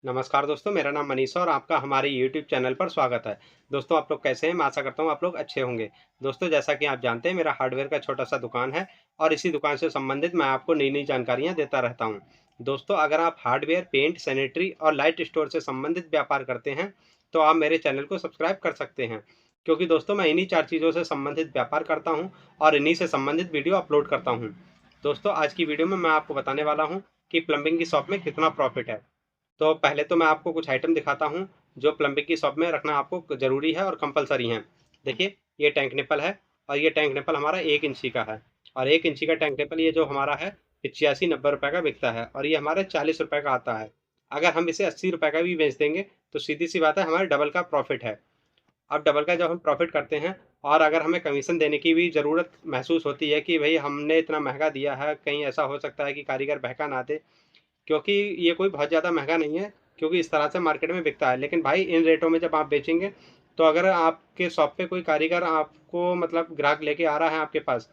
नमस्कार दोस्तों, मेरा नाम मनीष है और आपका हमारे YouTube चैनल पर स्वागत है। दोस्तों, आप लोग कैसे हैं? मैं आशा करता हूँ आप लोग अच्छे होंगे। दोस्तों, जैसा कि आप जानते हैं, मेरा हार्डवेयर का छोटा-सा दुकान है और इसी दुकान से संबंधित मैं आपको नई-नई जानकारियाँ देता रहता हूँ। दोस्तों, अगर आप हार्डवेयर, पेंट, सैनिटरी और लाइट स्टोर से संबंधित व्यापार करते हैं, तो आप मेरे चैनल को सब्सक्राइब कर सकते हैं। क्योंकि दोस्तों, मैं इन्हीं 4 चीज़ों से संबंधित व्यापार करता हूँ और इन्हीं से संबंधित वीडियो अपलोड करता हूँ। दोस्तों, आज की वीडियो में मैं आपको बताने वाला हूँ कि प्लम्बिंग की शॉप में कितना प्रॉफ़िट है। तो पहले तो मैं आपको कुछ आइटम दिखाता हूँ, जो प्लम्बिंग की शॉप में रखना आपको ज़रूरी है और कंपल्सरी है। देखिए, ये टैंक निप्पल है और ये टैंक निप्पल हमारा 1 इंची का है और 1 इंची का टैंक निप्पल ये जो हमारा है 85-90 रुपए का बिकता है और ये हमारे 40 रुपए का आता है। अगर हम इसे 80 रुपए का भी बेच देंगे, तो सीधी-सी बात है हमारे डबल का प्रॉफ़िट है। अब डबल का जब हम प्रॉफ़िट करते हैं और अगर हमें कमीशन देने की भी ज़रूरत महसूस होती है कि भई हमने इतना महँगा दिया है, कहीं ऐसा हो सकता है कि कारीगर बहका ना दे, क्योंकि ये कोई बहुत ज़्यादा महँगा नहीं है, क्योंकि इस तरह से मार्केट में बिकता है। लेकिन भाई इन रेटों में जब आप बेचेंगे, तो अगर आपके शॉप पे कोई कारीगर आपको मतलब ग्राहक लेके आ रहा है आपके पास,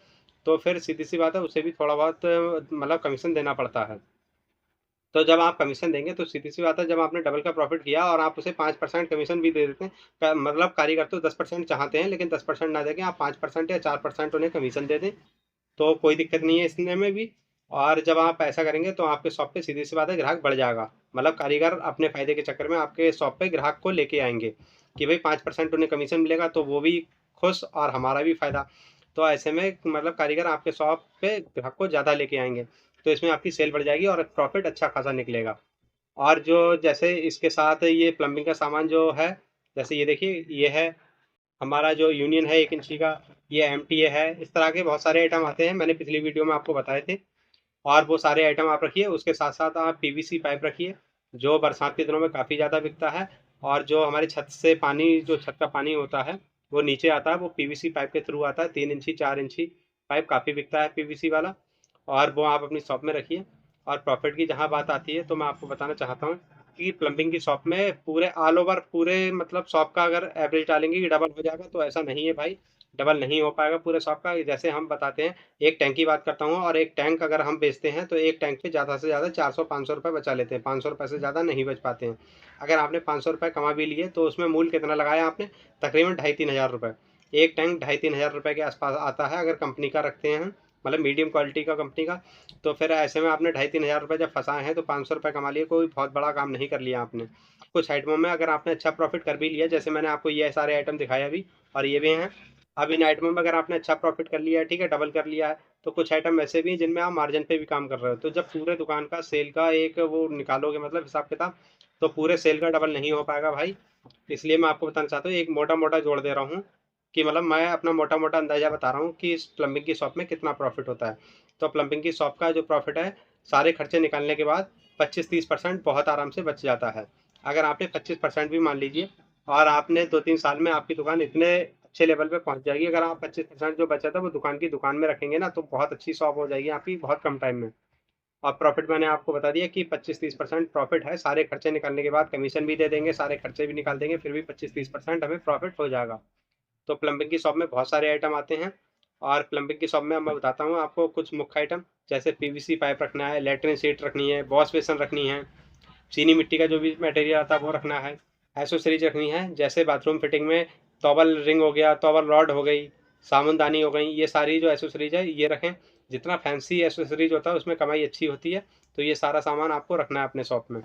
तो फिर सीधी-सी बात है उसे भी थोड़ा बहुत मतलब कमीशन देना पड़ता है। तो जब आप कमीशन देंगे तो सीधी-सी बात है जब आपने डबल का प्रॉफ़िट किया और आप उसे 5% कमीशन भी दे देते हैं, क मतलब कारीगर तो 10% चाहते हैं, लेकिन 10% ना देके आप 5% या 4% उन्हें कमीशन दे दें, तो कोई दिक्कत नहीं है इसने में भी। और जब आप ऐसा करेंगे तो आपके शॉप पे सीधी सी बात है ग्राहक बढ़ जाएगा। मतलब कारीगर अपने फ़ायदे के चक्कर में आपके शॉप पे ग्राहक को लेके आएँगे कि भई 5% उन्हें कमीशन मिलेगा तो वो भी खुश और हमारा भी फ़ायदा। तो ऐसे में मतलब कारीगर आपके शॉप पे ग्राहक को ज़्यादा लेके आएँगे। तो इसमें आपकी सेल बढ़ जाएगी और प्रॉफ़िट अच्छा खासा निकलेगा। और जो जैसे इसके साथ ये प्लम्बिंग का सामान जो है, जैसे ये देखिए ये है हमारा जो यूनियन है 1 इंची का, ये एमटीए है, इस तरह के बहुत सारे आइटम आते हैं, मैंने पिछली वीडियो में आपको बताए थे। और वो सारे आइटम आप रखिए, उसके साथ-साथ आप पीवीसी पाइप रखिए, जो बरसात के दिनों में काफ़ी ज़्यादा बिकता है और जो हमारी छत से पानी जो छत का पानी होता है, वो नीचे आता है, वो पीवीसी पाइप के थ्रू आता है, 3 इंची, 4 इंची पाइप काफ़ी बिकता है पीवीसी वाला और वो आप अपनी शॉप में रखिए। और प्रॉफ़िट की जहाँ बात आती है, तो मैं आपको बताना चाहता हूँ कि प्लम्बिंग की शॉप में पूरे ऑल ओवर पूरे मतलब शॉप का अगर एवरेज डालेंगे कि डबल हो जाएगा, तो ऐसा नहीं है भाई, डबल नहीं हो पाएगा पूरे शॉप का। जैसे हम बताते हैं, एक टैंक की बात करता हूँ और एक टैंक अगर हम बेचते हैं तो एक टैंक पे ज़्यादा से ज़्यादा 400-500 रुपये बचा लेते हैं, 500 रुपये से ज़्यादा नहीं बच पाते हैं। अगर आपने 500 रुपये कमा भी लिए तो उसमें मूल कितना लगाया आपने? तकरीबन 2,500-3,000 रुपये। एक टैंक 2,500-3,000 रुपये के आसपास आता है अगर कंपनी का रखते हैं हम, मतलब मीडियम क्वालिटी का कंपनी का। तो फिर ऐसे में आपने 2,500-3,000 रुपये जब फंसाए हैं तो 500 रुपये कमा लिए, कोई बहुत बड़ा काम नहीं कर लिया आपने। कुछ आइटमों में अगर आपने अच्छा प्रॉफिट कर भी लिया, जैसे मैंने आपको ये सारे आइटम दिखाए अभी और ये भी हैं। अब इन आइटमों में अगर आपने अच्छा प्रॉफिट कर लिया है, ठीक है, डबल कर लिया है, तो कुछ आइटम ऐसे भी हैं जिनमें आप मार्जिन पे भी काम कर रहे हो। तो जब पूरे दुकान का सेल का एक वो निकालोगे मतलब हिसाब-किताब, तो पूरे सेल का डबल नहीं हो पाएगा भाई। इसलिए मैं आपको बताना चाहता हूँ, एक मोटा-मोटा जोड़ दे रहा हूँ कि मतलब मैं अपना मोटा-मोटा अंदाज़ा बता रहा हूँ कि इस प्लम्बिंग की शॉप में कितना प्रॉफिट होता है। तो प्लम्बिंग की शॉप का जो प्रॉफिट है, सारे खर्चे निकालने के बाद 25-30% बहुत आराम से बच जाता है। अगर आपने 25% भी मान लीजिए और आपने 2-3 साल में आपकी दुकान इतने अच्छे लेवल पे पहुँच जाएगी, अगर आप 25% जो बचा था वो दुकान की दुकान में रखेंगे ना, तो बहुत अच्छी शॉप हो जाएगी आपकी बहुत कम टाइम में। और प्रॉफिट मैंने आपको बता दिया कि 25-30% प्रॉफिट है, सारे खर्चे निकालने के बाद कमीशन भी दे देंगे, सारे खर्चे भी निकाल देंगे, फिर भी 25-30% हमें प्रॉफिट हो जाएगा। तो प्लम्बिंग की शॉप में बहुत सारे आइटम आते हैं और प्लम्बिंग की शॉप में अब मैं बताता हूँ आपको कुछ मुख्य आइटम, जैसे पीवीसी पाइप रखना है, लैट्रिन सीट रखनी है, वॉश बेसिन रखनी है, चीनी मिट्टी का जो भी मटेरियल आता है वो रखना है, एसेसरीज रखनी है, जैसे बाथरूम फिटिंग में टॉवल रिंग हो गया, टॉवल रॉड हो गई, साबुनदानी हो गई, ये सारी जो एसेसरीज है ये रखें। जितना फैंसी एसेसरीज होता है उसमें कमाई अच्छी होती है, तो ये सारा सामान आपको रखना है अपने शॉप में।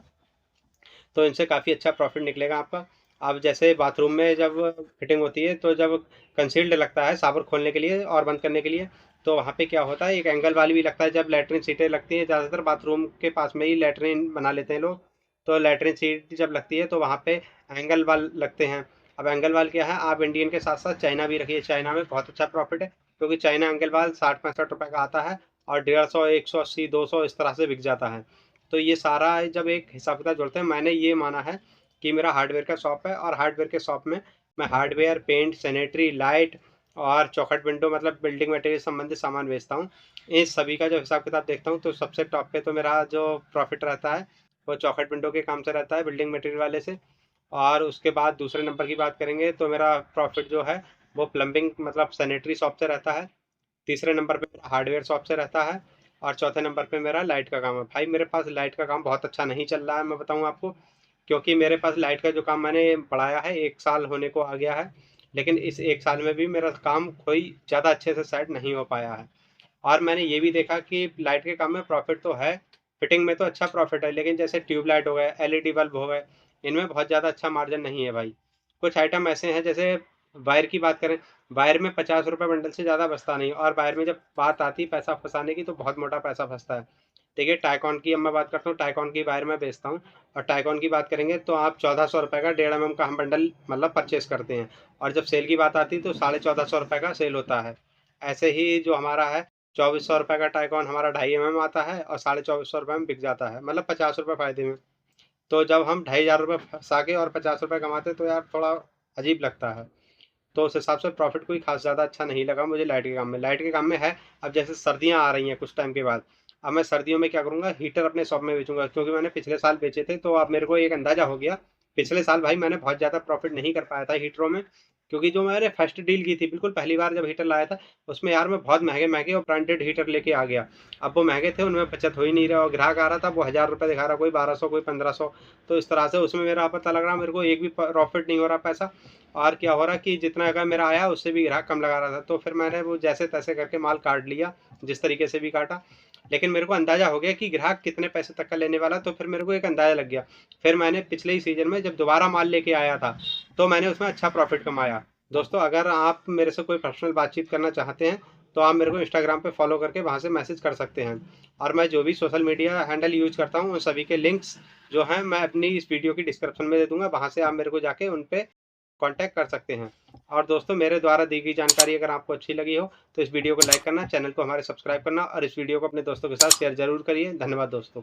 तो इनसे काफ़ी अच्छा प्रॉफिट निकलेगा आपका। अब जैसे बाथरूम में जब फिटिंग होती है तो जब कंसील्ड लगता है शावर खोलने के लिए और बंद करने के लिए, तो वहाँ पे क्या होता है, एक एंगल वाली भी लगता है। जब लैट्रिन सीटें लगती हैं, ज़्यादातर बाथरूम के पास में ही लैट्रिन बना लेते हैं लोग, तो लैट्रिन सीट जब लगती है तो वहाँ पे एंगल वाल लगते हैं। अब एंगल वाल क्या है, आप इंडियन के साथ साथ चाइना भी रखिए, चाइना में बहुत अच्छा प्रॉफिट है, क्योंकि चाइना एंगल वाल 60-65 रुपये का आता है और 150, 180, 200 इस तरह से बिक जाता है। तो ये सारा जब एक हिसाब किताब जोड़ते हैं, मैंने ये माना है कि मेरा हार्डवेयर का शॉप है और हार्डवेयर के शॉप में मैं हार्डवेयर, पेंट, सैनिटरी, लाइट और चौखट विंडो मतलब बिल्डिंग मटेरियल संबंधित सामान बेचता हूँ। इस सभी का जब हिसाब किताब देखता हूँ तो सबसे टॉप पे तो मेरा जो प्रॉफिट रहता है वो चौखट विंडो के काम से रहता है, बिल्डिंग मटेरियल वाले से। और उसके बाद दूसरे नंबर की बात करेंगे तो मेरा प्रॉफिट जो है वो प्लम्बिंग मतलब सैनिटरी शॉप से रहता है। तीसरे नंबर पे मेरा हार्डवेयर शॉप से रहता है और चौथे नंबर पे मेरा लाइट का काम है। भाई मेरे पास लाइट का काम बहुत अच्छा नहीं चल रहा है, मैं बताऊँ आपको, क्योंकि मेरे पास लाइट का जो काम मैंने बढ़ाया है 1 साल होने को आ गया है, लेकिन इस 1 साल में भी मेरा काम कोई ज़्यादा अच्छे से सेट नहीं हो पाया है। और मैंने ये भी देखा कि लाइट के काम में प्रॉफ़िट तो है, फिटिंग में तो अच्छा प्रॉफ़िट है, लेकिन जैसे ट्यूबलाइट हो गए, एलईडी बल्ब हो गए, इनमें बहुत ज़्यादा अच्छा मार्जिन नहीं है भाई। कुछ आइटम ऐसे हैं, जैसे वायर की बात करें, वायर में ₹50 बंडल से ज़्यादा बचता नहीं, और वायर में जब बात आती है पैसा फँसाने की, तो बहुत मोटा पैसा फँसता है। देखिए टाइकॉन की अब मैं बात करता हूँ, टाइकॉन की वायर मैं बेचता हूँ, और टाइकॉन की बात करेंगे तो आप ₹1400 का 1.5 mm का हम बंडल मतलब परचेज़ करते हैं, और जब सेल की बात आती है तो ₹1450 का सेल होता है। ऐसे ही जो हमारा है, ₹2400 का टाइकॉन हमारा 2.5 mm आता है और ₹2450 में बिक जाता है, मतलब ₹50 फ़ायदे में। तो जब हम ₹2500 फँसा के और ₹50 कमाते हैं, तो यार थोड़ा अजीब लगता है। तो उस हिसाब से प्रॉफिट कोई खास ज़्यादा अच्छा नहीं लगा मुझे लाइट के काम में। लाइट के काम में है, अब जैसे सर्दियाँ आ रही हैं कुछ टाइम के बाद, अब मैं सर्दियों में क्या करूँगा, हीटर अपने शॉप में बेचूँगा, क्योंकि मैंने पिछले साल बेचे थे, तो अब मेरे को एक अंदाज़ा हो गया। पिछले साल भाई मैंने बहुत ज़्यादा प्रॉफिट नहीं कर पाया था हीटरों में, क्योंकि जो मैंने फर्स्ट डील की थी, बिल्कुल पहली बार जब हीटर लाया था, उसमें यार मैं बहुत महँगे-महँगे और ब्रांडेड हीटर लेके आ गया। अब वो महँगे थे, उनमें बचत हो ही नहीं रहा, और ग्राहक आ रहा था, वो ₹1000 दिखा रहा, कोई 1200, कोई 1500। तो इस तरह से उसमें मेरा पता लग रहा, मेरे को एक भी प्रॉफिट नहीं हो रहा पैसा। और क्या हो रहा कि जितना का मेरा आया उससे भी ग्राहक कम लगा रहा था, तो फिर मैंने वो जैसे-तैसे करके माल काट लिया, जिस तरीके से भी काटा। लेकिन मेरे को अंदाज़ा हो गया कि ग्राहक कितने पैसे तक का लेने वाला है, तो फिर मेरे को एक अंदाज़ा लग गया। फिर मैंने पिछले ही सीज़न में जब दोबारा माल लेके आया था, तो मैंने उसमें अच्छा प्रॉफ़िट कमाया। दोस्तों, अगर आप मेरे से कोई पर्सनल बातचीत करना चाहते हैं, तो आप मेरे को इंस्टाग्राम पे फ़ॉलो करके वहाँ से मैसेज कर सकते हैं। और मैं जो भी सोशल मीडिया हैंडल यूज़ करता हूँ, उन सभी के लिंक्स जो हैं मैं अपनी इस वीडियो की डिस्क्रिप्शन में दे दूँगा, वहाँ से आप मेरे को जाके उन पे कॉन्टैक्ट कर सकते हैं। और दोस्तों, मेरे द्वारा दी गई जानकारी अगर आपको अच्छी लगी हो, तो इस वीडियो को लाइक करना, चैनल को हमारे सब्सक्राइब करना, और इस वीडियो को अपने दोस्तों के साथ शेयर ज़रूर करिए। धन्यवाद दोस्तों।